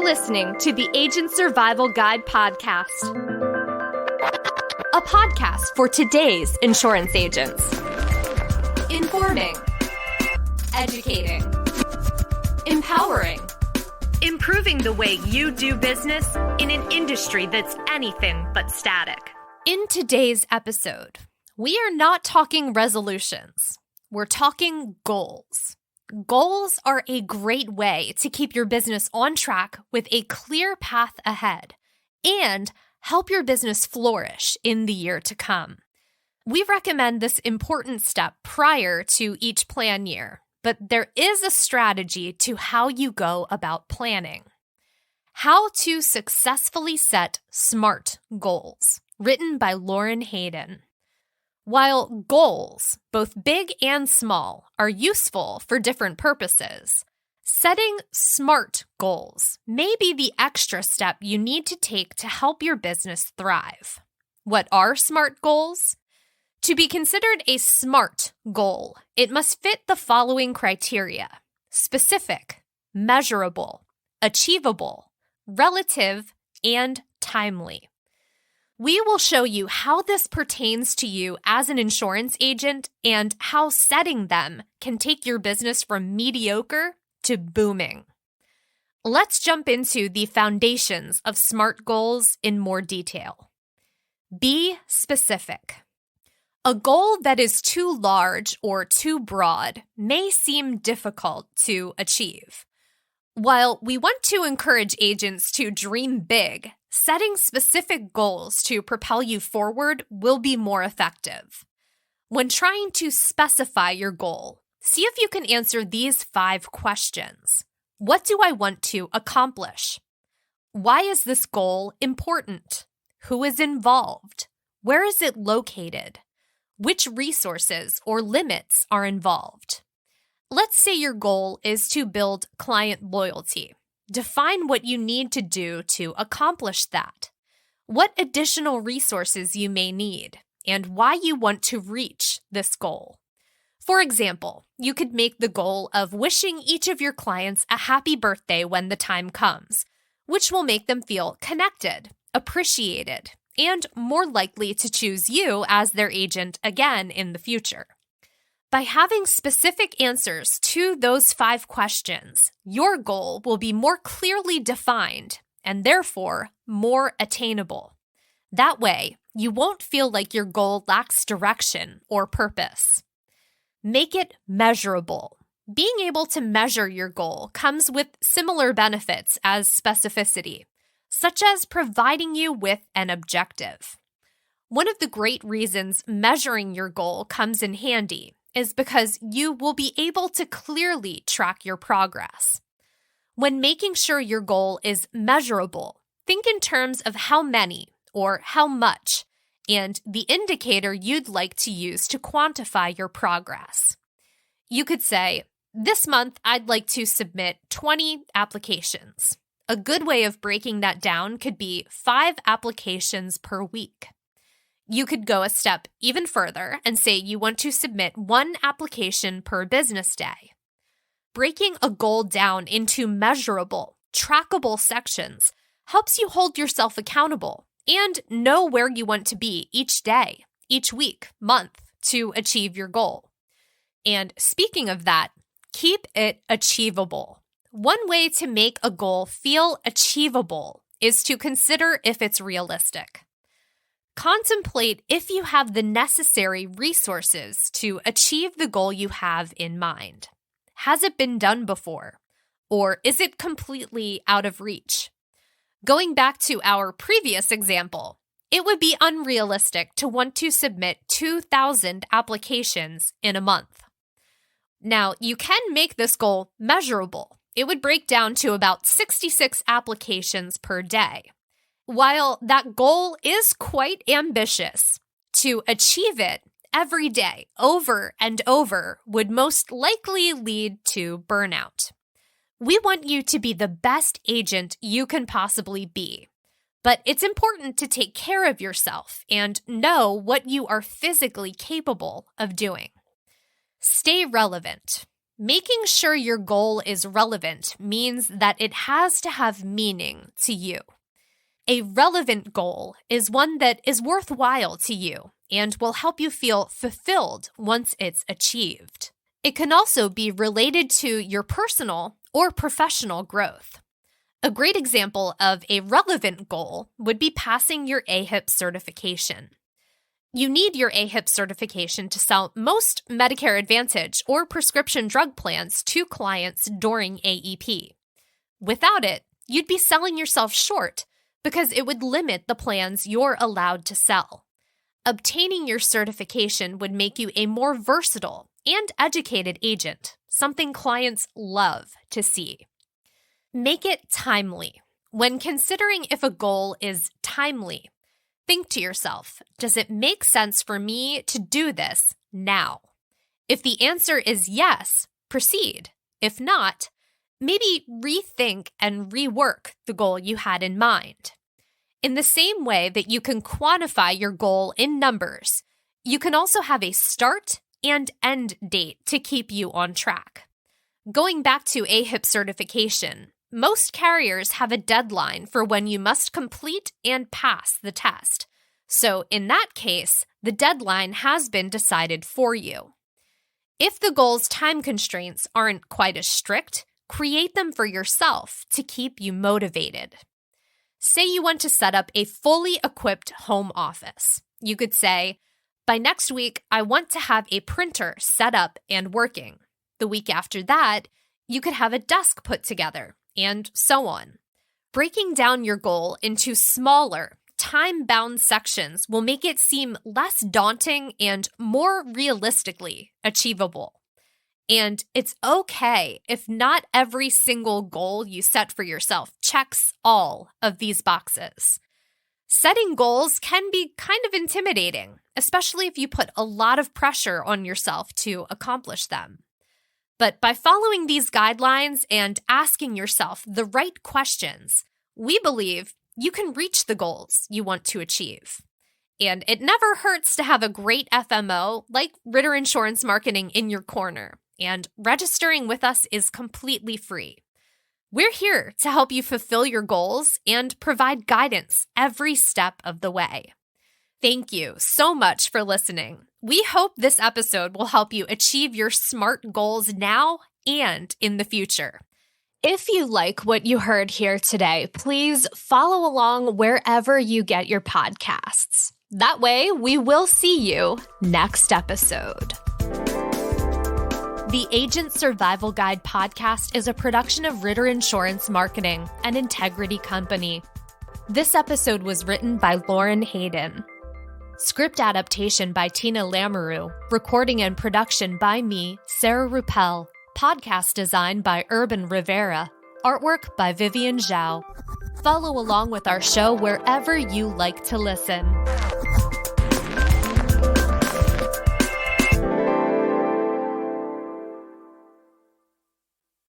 listening to the Agent Survival Guide podcast, a podcast for today's insurance agents. Informing, educating, empowering, improving the way you do business in an industry that's anything but static. In today's episode, we are not talking resolutions. We're talking goals. Goals are a great way to keep your business on track with a clear path ahead and help your business flourish in the year to come. We recommend this important step prior to each plan year, but there is a strategy to how you go about planning. How to Successfully Set SMART Goals, written by Lauren Hayden. While goals, both big and small, are useful for different purposes, setting SMART goals may be the extra step you need to take to help your business thrive. What are SMART goals? To be considered a SMART goal, it must fit the following criteria: specific, measurable, achievable, relative, and timely. We will show you how this pertains to you as an insurance agent and how setting them can take your business from mediocre to booming. Let's jump into the foundations of SMART goals in more detail. Be specific. A goal that is too large or too broad may seem difficult to achieve. While we want to encourage agents to dream big, setting specific goals to propel you forward will be more effective. When trying to specify your goal, see if you can answer these 5 questions. What do I want to accomplish? Why is this goal important? Who is involved? Where is it located? Which resources or limits are involved? Let's say your goal is to build client loyalty. Define what you need to do to accomplish that, what additional resources you may need, and why you want to reach this goal. For example, you could make the goal of wishing each of your clients a happy birthday when the time comes, which will make them feel connected, appreciated, and more likely to choose you as their agent again in the future. By having specific answers to those 5 questions, your goal will be more clearly defined and therefore more attainable. That way, you won't feel like your goal lacks direction or purpose. Make it measurable. Being able to measure your goal comes with similar benefits as specificity, such as providing you with an objective. One of the great reasons measuring your goal comes in handy is because you will be able to clearly track your progress. When making sure your goal is measurable, think in terms of how many or how much, and the indicator you'd like to use to quantify your progress. You could say, this month I'd like to submit 20 applications. A good way of breaking that down could be 5 applications per week. You could go a step even further and say you want to submit 1 application per business day. Breaking a goal down into measurable, trackable sections helps you hold yourself accountable and know where you want to be each day, each week, month to achieve your goal. And speaking of that, keep it achievable. One way to make a goal feel achievable is to consider if it's realistic. Contemplate if you have the necessary resources to achieve the goal you have in mind. Has it been done before? Or is it completely out of reach? Going back to our previous example, it would be unrealistic to want to submit 2,000 applications in a month. Now, you can make this goal measurable. It would break down to about 66 applications per day. While that goal is quite ambitious, to achieve it every day, over and over, would most likely lead to burnout. We want you to be the best agent you can possibly be, but it's important to take care of yourself and know what you are physically capable of doing. Stay relevant. Making sure your goal is relevant means that it has to have meaning to you. A relevant goal is one that is worthwhile to you and will help you feel fulfilled once it's achieved. It can also be related to your personal or professional growth. A great example of a relevant goal would be passing your AHIP certification. You need your AHIP certification to sell most Medicare Advantage or prescription drug plans to clients during AEP. Without it, you'd be selling yourself short because it would limit the plans you're allowed to sell. Obtaining your certification would make you a more versatile and educated agent, something clients love to see. Make it timely. When considering if a goal is timely, think to yourself, does it make sense for me to do this now? If the answer is yes, proceed. If not, maybe rethink and rework the goal you had in mind. In the same way that you can quantify your goal in numbers, you can also have a start and end date to keep you on track. Going back to AHIP certification, most carriers have a deadline for when you must complete and pass the test. So in that case, the deadline has been decided for you. If the goal's time constraints aren't quite as strict, create them for yourself to keep you motivated. Say you want to set up a fully equipped home office. You could say, by next week, I want to have a printer set up and working. The week after that, you could have a desk put together, and so on. Breaking down your goal into smaller, time-bound sections will make it seem less daunting and more realistically achievable. And it's okay if not every single goal you set for yourself checks all of these boxes. Setting goals can be kind of intimidating, especially if you put a lot of pressure on yourself to accomplish them. But by following these guidelines and asking yourself the right questions, we believe you can reach the goals you want to achieve. And it never hurts to have a great FMO like Ritter Insurance Marketing in your corner. And registering with us is completely free. We're here to help you fulfill your goals and provide guidance every step of the way. Thank you so much for listening. We hope this episode will help you achieve your SMART goals now and in the future. If you like what you heard here today, please follow along wherever you get your podcasts. That way, we will see you next episode. The Agent Survival Guide podcast is a production of Ritter Insurance Marketing, an integrity company. This episode was written by Lauren Hayden. Script adaptation by Tina Lamoureux. Recording and production by me, Sarah Ruppel. Podcast design by Urban Rivera. Artwork by Vivian Zhao. Follow along with our show wherever you like to listen.